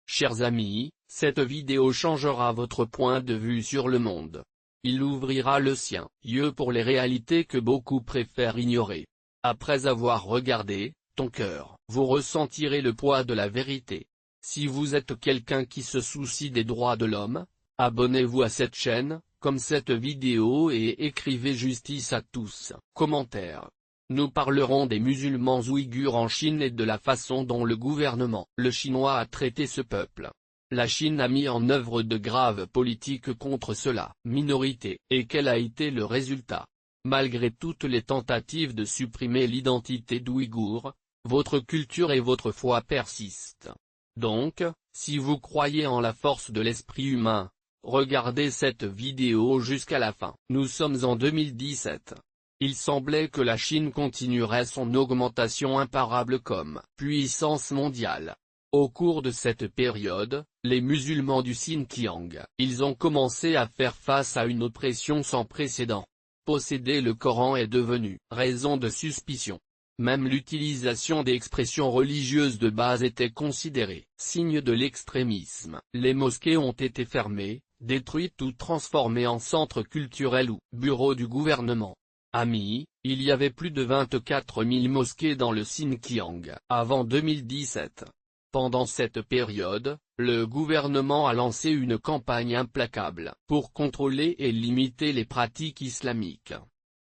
Chers amis, cette vidéo changera votre point de vue sur le monde. Il ouvrira le sien, yeux pour les réalités que beaucoup préfèrent ignorer. Après avoir regardé, ton cœur, vous ressentirez le poids de la vérité. Si vous êtes quelqu'un qui se soucie des droits de l'homme, abonnez-vous à cette chaîne, comme cette vidéo et écrivez justice à tous. Commentaire. Nous parlerons des musulmans ouïghurs en Chine et de la façon dont le gouvernement chinois a traité ce peuple. La Chine a mis en œuvre de graves politiques contre cela, minorité, et quel a été le résultat? Malgré toutes les tentatives de supprimer l'identité d'Ouïghours, votre culture et votre foi persistent. Donc, si vous croyez en la force de l'esprit humain, regardez cette vidéo jusqu'à la fin. Nous sommes en 2017. Il semblait que la Chine continuerait son augmentation imparable comme puissance mondiale. Au cours de cette période, les musulmans du Xinjiang, ils ont commencé à faire face à une oppression sans précédent. Posséder le Coran est devenu raison de suspicion. Même l'utilisation d'expressions religieuses de base était considérée signe de l'extrémisme. Les mosquées ont été fermées, détruites ou transformées en centres culturels ou bureaux du gouvernement. Amis, il y avait plus de 24 000 mosquées dans le Xinjiang avant 2017. Pendant cette période, le gouvernement a lancé une campagne implacable pour contrôler et limiter les pratiques islamiques.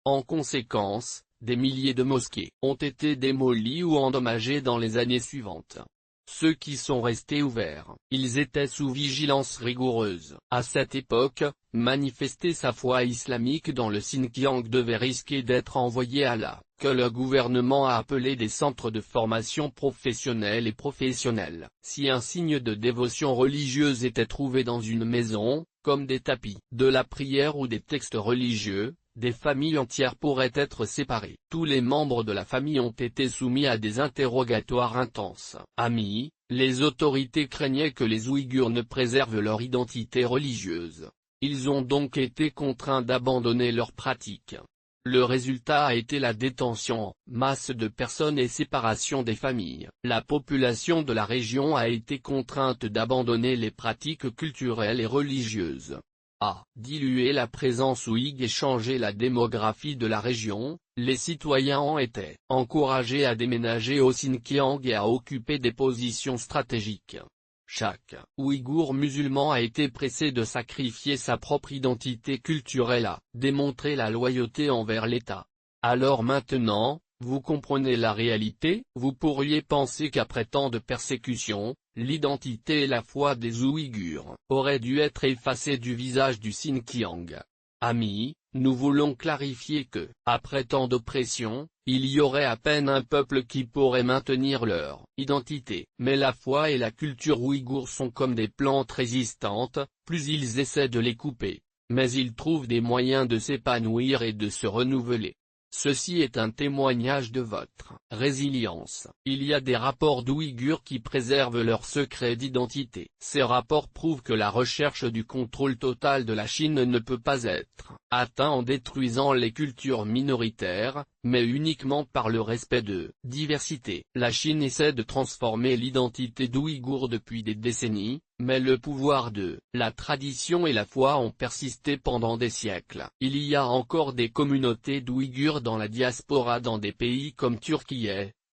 En conséquence, des milliers de mosquées ont été démolies ou endommagées dans les années suivantes. Ceux qui sont restés ouverts, ils étaient sous vigilance rigoureuse. À cette époque, manifester sa foi islamique dans le Xinjiang devait risquer d'être envoyé à la que le gouvernement a appelé des centres de formation professionnelle et professionnels. Si un signe de dévotion religieuse était trouvé dans une maison, comme des tapis, de la prière ou des textes religieux, des familles entières pourraient être séparées. Tous les membres de la famille ont été soumis à des interrogatoires intenses. Amis, les autorités craignaient que les Ouïghurs ne préservent leur identité religieuse. Ils ont donc été contraints d'abandonner leurs pratiques. Le résultat a été la détention en masse de personnes et séparation des familles. La population de la région a été contrainte d'abandonner les pratiques culturelles et religieuses. A dilué la présence ouïghe et changé la démographie de la région, les citoyens ont été encouragés à déménager au Xinjiang et à occuper des positions stratégiques. Chaque Ouïghour musulman a été pressé de sacrifier sa propre identité culturelle à démontrer la loyauté envers l'État. Alors maintenant, vous comprenez la réalité? Vous pourriez penser qu'après tant de persécutions, l'identité et la foi des Ouïghurs auraient dû être effacées du visage du Xinjiang. Amis, nous voulons clarifier que, après tant d'oppression, il y aurait à peine un peuple qui pourrait maintenir leur identité. Mais la foi et la culture ouïghour sont comme des plantes résistantes, plus ils essaient de les couper, mais ils trouvent des moyens de s'épanouir et de se renouveler. Ceci est un témoignage de votre résilience. Il y a des rapports d'Ouïghurs qui préservent leur secret d'identité. Ces rapports prouvent que la recherche du contrôle total de la Chine ne peut pas être atteinte en détruisant les cultures minoritaires, mais uniquement par le respect de diversité. La Chine essaie de transformer l'identité d'Ouïghours depuis des décennies, mais le pouvoir de la tradition et la foi ont persisté pendant des siècles. Il y a encore des communautés d'Ouïghurs dans la diaspora dans des pays comme Turquie,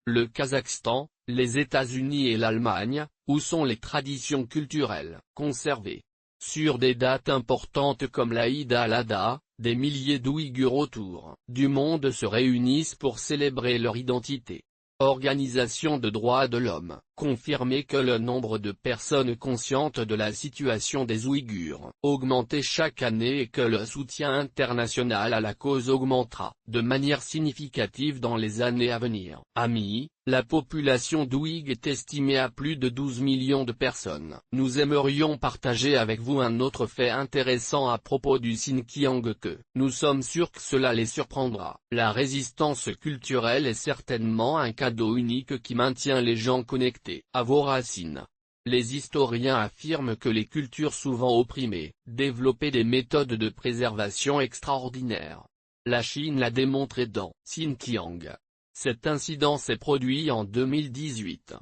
le Kazakhstan, les États-Unis et l'Allemagne, où sont les traditions culturelles conservées. Sur des dates importantes comme l'Aïd al-Adha, des milliers d'Ouïghurs autour du monde se réunissent pour célébrer leur identité. Organisation de droits de l'homme, confirmé que le nombre de personnes conscientes de la situation des Ouïghurs augmentait chaque année et que le soutien international à la cause augmentera de manière significative dans les années à venir. Amis, la population d'Ouïghe est estimée à plus de 12 millions de personnes. Nous aimerions partager avec vous un autre fait intéressant à propos du Xinjiang que nous sommes sûrs que cela les surprendra. La résistance culturelle est certainement un cadeau unique qui maintient les gens connectés à vos racines. Les historiens affirment que les cultures souvent opprimées développaient des méthodes de préservation extraordinaires. La Chine l'a démontré dans Xinjiang. Cet incident s'est produit en 2018.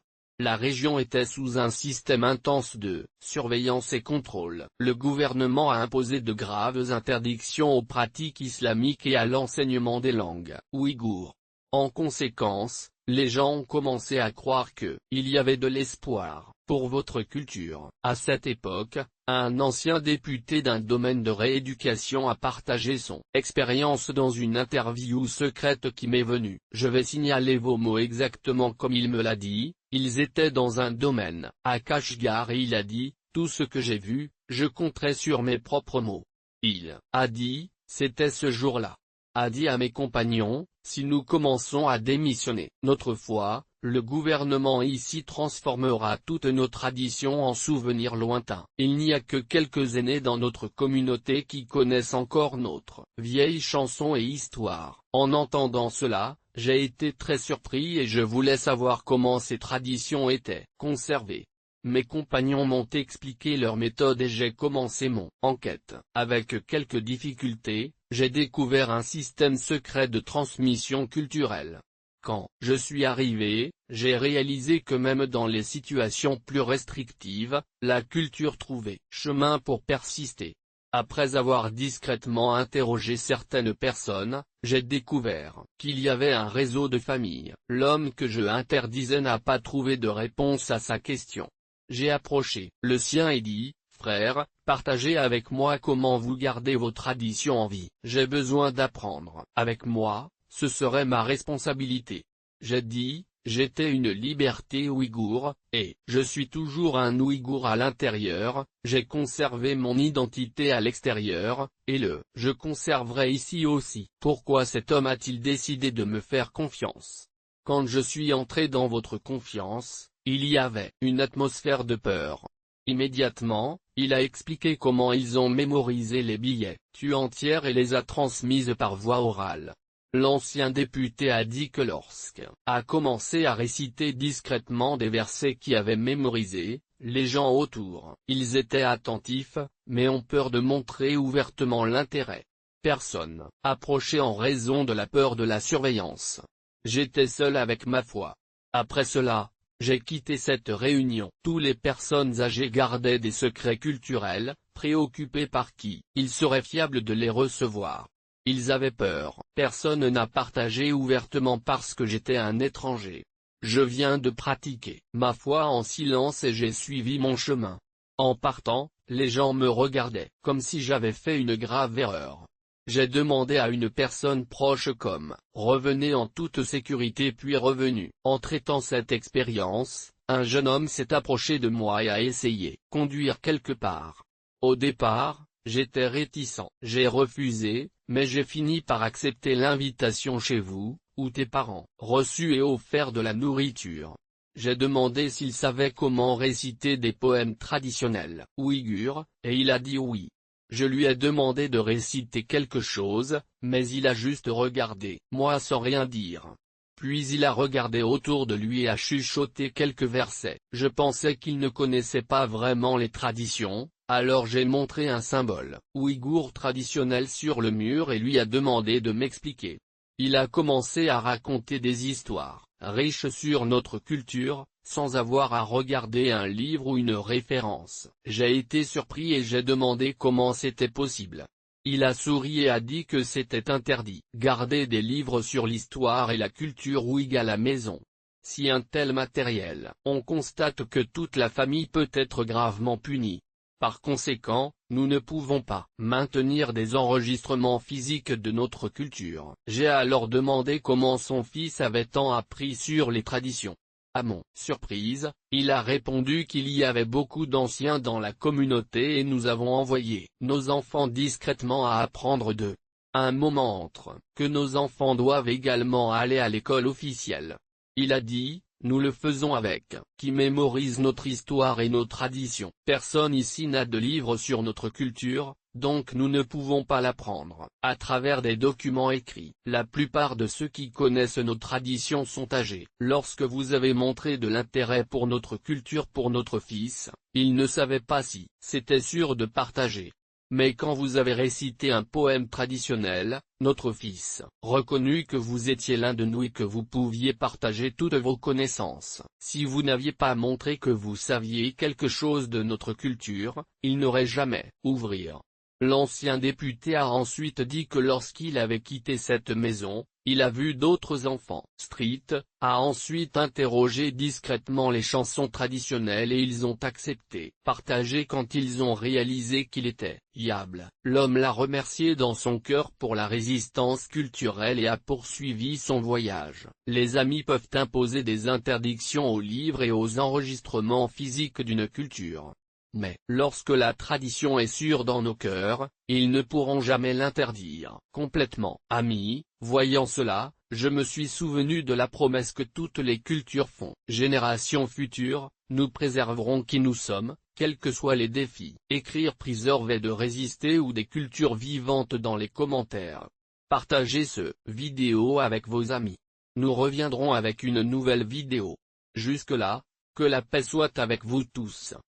La région était sous un système intense de surveillance et contrôle. Le gouvernement a imposé de graves interdictions aux pratiques islamiques et à l'enseignement des langues ouïghours. En conséquence, les gens ont commencé à croire qu'il y avait de l'espoir pour votre culture. À cette époque, un ancien député d'un domaine de rééducation a partagé son expérience dans une interview secrète qui m'est venue. Je vais signaler vos mots exactement comme il me l'a dit. Ils étaient dans un domaine à Kashgar et il a dit, tout ce que j'ai vu, je compterai sur mes propres mots. Il a dit, c'était ce jour-là. A dit à mes compagnons, si nous commençons à démissionner notre foi, le gouvernement ici transformera toutes nos traditions en souvenirs lointains. Il n'y a que quelques aînés dans notre communauté qui connaissent encore notre vieille chanson et histoire. En entendant cela, j'ai été très surpris et je voulais savoir comment ces traditions étaient conservées. Mes compagnons m'ont expliqué leur méthode et j'ai commencé mon enquête. Avec quelques difficultés, j'ai découvert un système secret de transmission culturelle. Quand je suis arrivé, j'ai réalisé que même dans les situations plus restrictives, la culture trouvait chemin pour persister. Après avoir discrètement interrogé certaines personnes, j'ai découvert qu'il y avait un réseau de familles. L'homme que je interdisais n'a pas trouvé de réponse à sa question. J'ai approché le sien et dit, frère, partagez avec moi comment vous gardez vos traditions en vie. J'ai besoin d'apprendre. Avec moi, ce serait ma responsabilité. J'ai dit, j'étais une liberté ouïghour, et je suis toujours un ouïghour à l'intérieur, j'ai conservé mon identité à l'extérieur, et je conserverai ici aussi. Pourquoi cet homme a-t-il décidé de me faire confiance? Quand je suis entré dans votre confiance, il y avait une atmosphère de peur. Immédiatement, il a expliqué comment ils ont mémorisé les billets entières et les a transmises par voie orale. L'ancien député a dit que lorsqu'il a commencé à réciter discrètement des versets qu'il avait mémorisés, les gens autour, ils étaient attentifs, mais ont peur de montrer ouvertement l'intérêt. Personne approchait en raison de la peur de la surveillance. J'étais seul avec ma foi. Après cela, j'ai quitté cette réunion. Toutes les personnes âgées gardaient des secrets culturels, préoccupées par qui il serait fiable de les recevoir. Ils avaient peur. Personne n'a partagé ouvertement parce que j'étais un étranger. Je viens de pratiquer ma foi en silence et j'ai suivi mon chemin. En partant, les gens me regardaient comme si j'avais fait une grave erreur. J'ai demandé à une personne proche comme « revenez en toute sécurité » puis revenu. En traitant cette expérience, un jeune homme s'est approché de moi et a essayé de conduire quelque part. Au départ, j'étais réticent. J'ai refusé, mais j'ai fini par accepter l'invitation chez vous, ou tes parents, reçu et offert de la nourriture. J'ai demandé s'il savait comment réciter des poèmes traditionnels ouïghurs, et il a dit oui. Je lui ai demandé de réciter quelque chose, mais il a juste regardé moi sans rien dire. Puis il a regardé autour de lui et a chuchoté quelques versets. Je pensais qu'il ne connaissait pas vraiment les traditions, alors j'ai montré un symbole ouïghour traditionnel sur le mur et lui a demandé de m'expliquer. Il a commencé à raconter des histoires riches sur notre culture, sans avoir à regarder un livre ou une référence. J'ai été surpris et j'ai demandé comment c'était possible. Il a souri et a dit que c'était interdit. Garder des livres sur l'histoire et la culture ouïghour à la maison. Si un tel matériel, on constate que toute la famille peut être gravement punie. Par conséquent, nous ne pouvons pas maintenir des enregistrements physiques de notre culture. J'ai alors demandé comment son fils avait tant appris sur les traditions. À mon surprise, il a répondu qu'il y avait beaucoup d'anciens dans la communauté et nous avons envoyé nos enfants discrètement à apprendre d'eux. Un moment entre que nos enfants doivent également aller à l'école officielle. Il a dit, nous le faisons avec qui mémorise notre histoire et nos traditions. Personne ici n'a de livre sur notre culture, donc nous ne pouvons pas l'apprendre à travers des documents écrits. La plupart de ceux qui connaissent nos traditions sont âgés. Lorsque vous avez montré de l'intérêt pour notre culture pour notre fils, il ne savait pas si c'était sûr de partager. Mais quand vous avez récité un poème traditionnel, notre fils, reconnu que vous étiez l'un de nous et que vous pouviez partager toutes vos connaissances. Si vous n'aviez pas montré que vous saviez quelque chose de notre culture, il n'aurait jamais ouvrir. L'ancien député a ensuite dit que lorsqu'il avait quitté cette maison, il a vu d'autres enfants. Street a ensuite interrogé discrètement les chansons traditionnelles et ils ont accepté. Partagé quand ils ont réalisé qu'il était viable. L'homme l'a remercié dans son cœur pour la résistance culturelle et a poursuivi son voyage. Les amis peuvent imposer des interdictions aux livres et aux enregistrements physiques d'une culture. Mais, lorsque la tradition est sûre dans nos cœurs, ils ne pourront jamais l'interdire. Complètement. Amis, voyant cela, je me suis souvenu de la promesse que toutes les cultures font. Générations futures, nous préserverons qui nous sommes, quels que soient les défis. Écrire préserver de résister ou des cultures vivantes dans les commentaires. Partagez ce vidéo avec vos amis. Nous reviendrons avec une nouvelle vidéo. Jusque-là, que la paix soit avec vous tous.